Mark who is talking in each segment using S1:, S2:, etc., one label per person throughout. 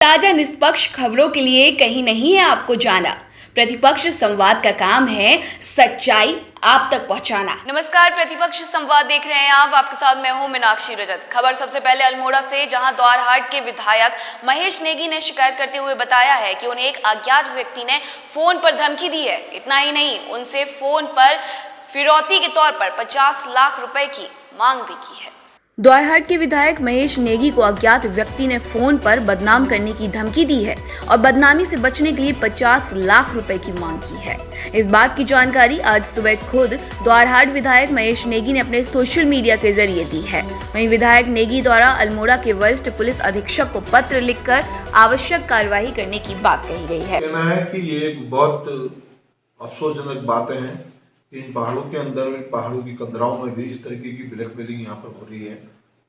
S1: ताजा निष्पक्ष खबरों के लिए कहीं नहीं है आपको जाना। प्रतिपक्ष संवाद का काम है सच्चाई आप तक पहुंचाना। नमस्कार, प्रतिपक्ष संवाद देख रहे हैं आप। आपके साथ मैं हूं मीनाक्षी रजत। खबर सबसे पहले अल्मोड़ा से, जहां द्वारहाट के विधायक महेश नेगी ने शिकायत करते हुए बताया है कि उन्हें एक अज्ञात व्यक्ति ने फोन पर धमकी दी है। इतना ही नहीं, उनसे फोन पर फिरौती के तौर पर 50 लाख रुपए की मांग भी की है। द्वारहाट के विधायक महेश नेगी को अज्ञात व्यक्ति ने फोन पर बदनाम करने की धमकी दी है और बदनामी से बचने के लिए 50 लाख रुपए की मांग की है। इस बात की जानकारी आज सुबह खुद द्वारहाट विधायक महेश नेगी ने अपने सोशल मीडिया के जरिए दी है। वहीं विधायक नेगी द्वारा अल्मोड़ा के वरिष्ठ पुलिस अधीक्षक को पत्र लिखकर आवश्यक कार्यवाही करने की बात कही गई है।
S2: कहना है कि ये एक बहुत अफसोसजनक बातें हैं। इन पहाड़ों के अंदर, पहाड़ों की कंदराओं में भी इस तरीके की ब्लैकमेलिंग यहाँ पर हो रही है।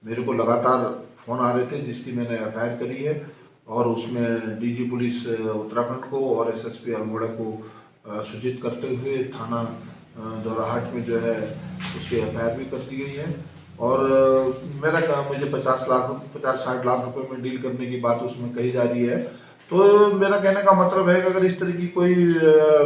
S2: मेरे को लगातार फ़ोन आ रहे थे, जिसकी मैंने एफआईआर करी है और उसमें डीजी पुलिस उत्तराखंड को और एसएसपी अल्मोड़ा को सूचित करते हुए थाना द्वारहाट में जो है उसकी एफआईआर भी कर दी गई है। और मेरा काम, मुझे 50-60 लाख रुपए में डील करने की बात उसमें कही जा रही है। तो मेरा कहने का मतलब है कि अगर इस तरह की कोई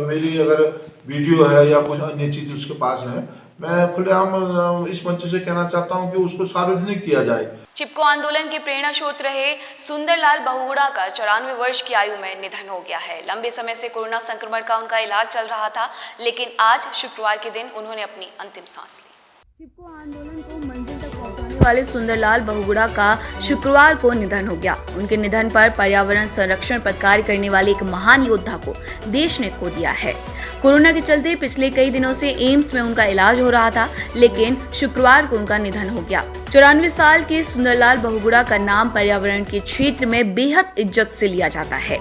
S2: मेरी अगर वीडियो है या कुछ अन्य चीज़ उसके पास है, मैं खुलेआम इस मंच से कहना चाहता हूं कि उसको सार्वजनिक किया जाए।
S1: चिपको आंदोलन के प्रेरणा स्रोत रहे सुंदरलाल बहुगुणा का 94 वर्ष की आयु में निधन हो गया है। लंबे समय से कोरोना संक्रमण का उनका इलाज चल रहा था, लेकिन आज शुक्रवार के दिन उन्होंने अपनी अंतिम सांस ली। चिपको आंदोलन को मंजिल तक पहुंचाने वाले सुंदरलाल बहुगुणा का शुक्रवार को निधन हो गया। उनके निधन पर पर्यावरण संरक्षण पर कार्य करने वाले एक महान योद्धा को देश ने खो दिया है। कोरोना के चलते पिछले कई दिनों से एम्स में उनका इलाज हो रहा था, लेकिन शुक्रवार को उनका निधन हो गया। 94 साल के सुंदरलाल बहुगुणा का नाम पर्यावरण के क्षेत्र में बेहद इज्जत से लिया जाता है।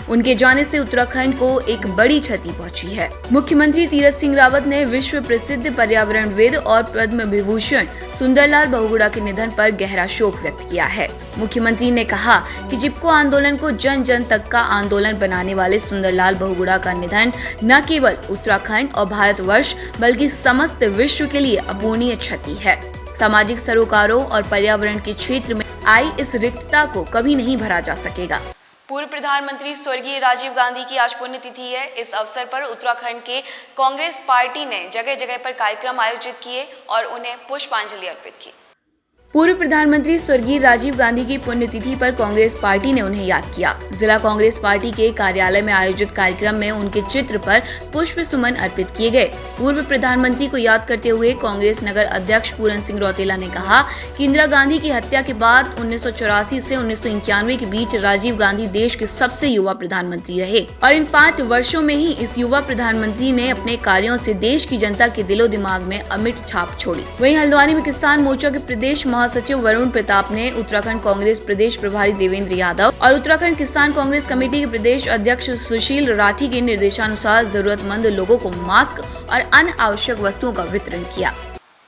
S1: उनके जाने से उत्तराखंड को एक बड़ी क्षति पहुंची है। मुख्यमंत्री तीरथ सिंह रावत ने विश्व प्रसिद्ध पर्यावरणविद और पद्म विभूषण सुंदरलाल बहुगुणा के निधन पर गहरा शोक व्यक्त किया है। मुख्यमंत्री ने कहा कि चिपको आंदोलन को जन जन तक का आंदोलन बनाने वाले सुंदरलाल बहुगुणा का निधन न केवल उत्तराखंड और भारतवर्ष बल्कि समस्त विश्व के लिए अपूरणीय क्षति है। सामाजिक सरोकारों और पर्यावरण के क्षेत्र में आई इस रिक्तता को कभी नहीं भरा जा सकेगा। पूर्व प्रधानमंत्री स्वर्गीय राजीव गांधी की आज पुण्यतिथि है। इस अवसर पर उत्तराखंड के कांग्रेस पार्टी ने जगह जगह पर कार्यक्रम आयोजित किए और उन्हें पुष्पांजलि अर्पित की। पूर्व प्रधानमंत्री स्वर्गीय राजीव गांधी की पुण्यतिथि पर कांग्रेस पार्टी ने उन्हें याद किया। जिला कांग्रेस पार्टी के कार्यालय में आयोजित कार्यक्रम में उनके चित्र पर पुष्प सुमन अर्पित किए गए। पूर्व प्रधानमंत्री को याद करते हुए कांग्रेस नगर अध्यक्ष पूरन सिंह रौतेला ने कहा कि इंदिरा गांधी की हत्या के बाद 1984 से 1991 के बीच राजीव गांधी देश के सबसे युवा प्रधानमंत्री रहे और इन 5 वर्षों में ही इस युवा प्रधानमंत्री ने अपने कार्यों से देश की जनता के दिलो दिमाग में अमिट छाप छोड़ी। वहीं हल्द्वानी में किसान मोर्चा के प्रदेश महासचिव वरुण प्रताप ने उत्तराखंड कांग्रेस प्रदेश प्रभारी देवेंद्र यादव और उत्तराखंड किसान कांग्रेस कमेटी के प्रदेश अध्यक्ष सुशील राठी के निर्देशानुसार जरूरतमंद लोगों को मास्क और अन्य आवश्यक वस्तुओं का वितरण किया।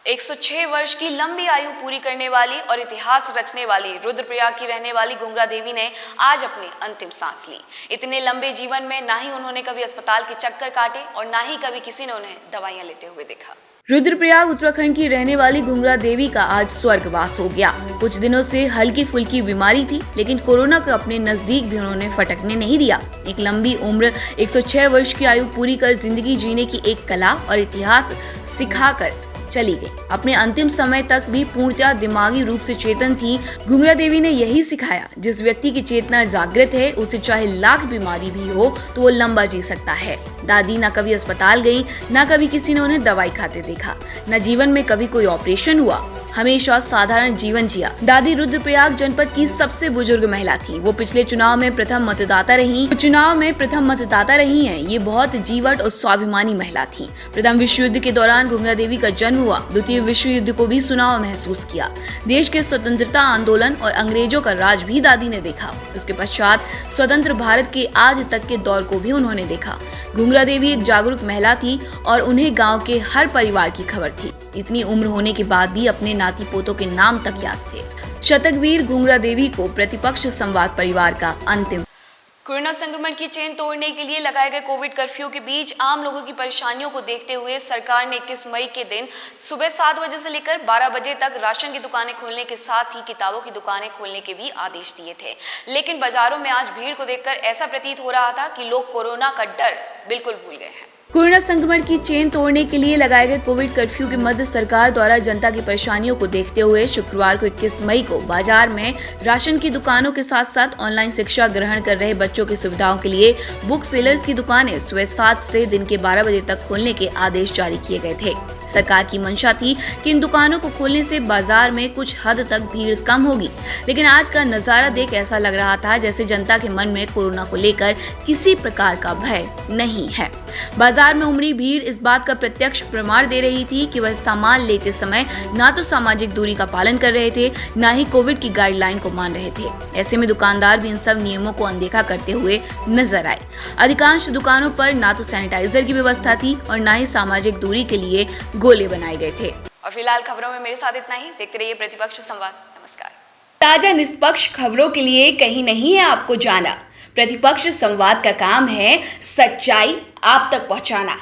S1: 106 वर्ष की लंबी आयु पूरी करने वाली और इतिहास रचने वाली रुद्रप्रयाग की रहने वाली गुंगरा देवी ने आज अपनी अंतिम सांस ली। इतने लंबे जीवन में ना ही उन्होंने कभी अस्पताल के चक्कर काटे और ना ही कभी किसी ने उन्हें दवाइयां लेते हुए देखा। रुद्रप्रयाग उत्तराखंड की रहने वाली गुंगरा देवी का आज स्वर्गवास हो गया। कुछ दिनों से हल्की फुल्की बीमारी थी, लेकिन कोरोना को अपने नजदीक भी उन्होंने फटकने नहीं दिया। एक लंबी उम्र, 106 वर्ष की आयु पूरी कर जिंदगी जीने की एक कला और इतिहास सिखाकर चली गई। अपने अंतिम समय तक भी पूर्णतः दिमागी रूप से चेतन थी। गुंगरा देवी ने यही सिखाया, जिस व्यक्ति की चेतना जागृत है उसे चाहे लाख बीमारी भी हो तो वो लंबा जी सकता है। दादी न कभी अस्पताल गई, न कभी किसी ने उन्हें दवाई खाते देखा, न जीवन में कभी कोई ऑपरेशन हुआ, हमेशा साधारण जीवन जिया। दादी रुद्रप्रयाग जनपद की सबसे बुजुर्ग महिला थी। वो पिछले चुनाव में प्रथम मतदाता रही हैं। ये बहुत जीवट और स्वाभिमानी महिला थी। प्रथम विश्व युद्ध के दौरान गुंगरा देवी का जन्म हुआ। द्वितीय विश्व युद्ध को भी सुना और महसूस किया। देश के स्वतंत्रता आंदोलन और अंग्रेजों का राज भी दादी ने देखा। उसके पश्चात स्वतंत्र भारत के आज तक के दौर को भी उन्होंने देखा। गुंगरा देवी एक जागरूक महिला थी और उन्हें गांव के हर परिवार की खबर थी। इतनी उम्र होने के बाद भी अपने नाती पोतों के नाम तक याद थे। शतकवीर गुंगरा देवी को प्रतिपक्ष संवाद परिवार का अंतिम। कोरोना संक्रमण की चेन तोड़ने के लिए लगाए गए कोविड कर्फ्यू के बीच आम लोगों की परेशानियों को देखते हुए सरकार ने 21 मई के दिन सुबह 7 बजे से लेकर 12 बजे तक राशन की दुकानें खोलने के साथ ही किताबों की दुकानें खोलने के भी आदेश दिए थे। लेकिन बाजारों में आज भीड़ को देखकर ऐसा प्रतीत हो रहा था कि लोग कोरोना का डर बिल्कुल भूल गए हैं। कोरोना संक्रमण की चेन तोड़ने के लिए लगाए गए कोविड कर्फ्यू के मध्य सरकार द्वारा जनता की परेशानियों को देखते हुए शुक्रवार को 21 मई को बाजार में राशन की दुकानों के साथ साथ ऑनलाइन शिक्षा ग्रहण कर रहे बच्चों की सुविधाओं के लिए बुक सेलर्स की दुकानें सुबह 7 से दिन के 12 बजे तक खोलने के आदेश जारी किए गए थे। सरकार की मंशा थी कि इन दुकानों को खोलने से बाजार में कुछ हद तक भीड़ कम होगी, लेकिन आज का नजारा देख ऐसा लग रहा था जैसे जनता के मन में कोरोना को लेकर किसी प्रकार का भय नहीं है। बाजार में उमड़ी भीड़ इस बात का प्रत्यक्ष प्रमाण दे रही थी कि वह सामान लेते समय ना तो सामाजिक दूरी का पालन कर रहे थे, ना ही कोविड की गाइडलाइन को मान रहे थे। ऐसे में दुकानदार भी इन सब नियमों को अनदेखा करते हुए नजर आए। अधिकांश दुकानों पर ना तो सैनिटाइजर की व्यवस्था थी और ना ही सामाजिक दूरी के लिए गोले बनाए गए थे। और फिलहाल खबरों में मेरे साथ इतना ही। देखते रहिए प्रतिपक्ष संवाद। नमस्कार। ताजा निष्पक्ष खबरों के लिए कहीं नहीं है आपको जाना। प्रतिपक्ष संवाद का काम है सच्चाई आप तक पहुंचाना।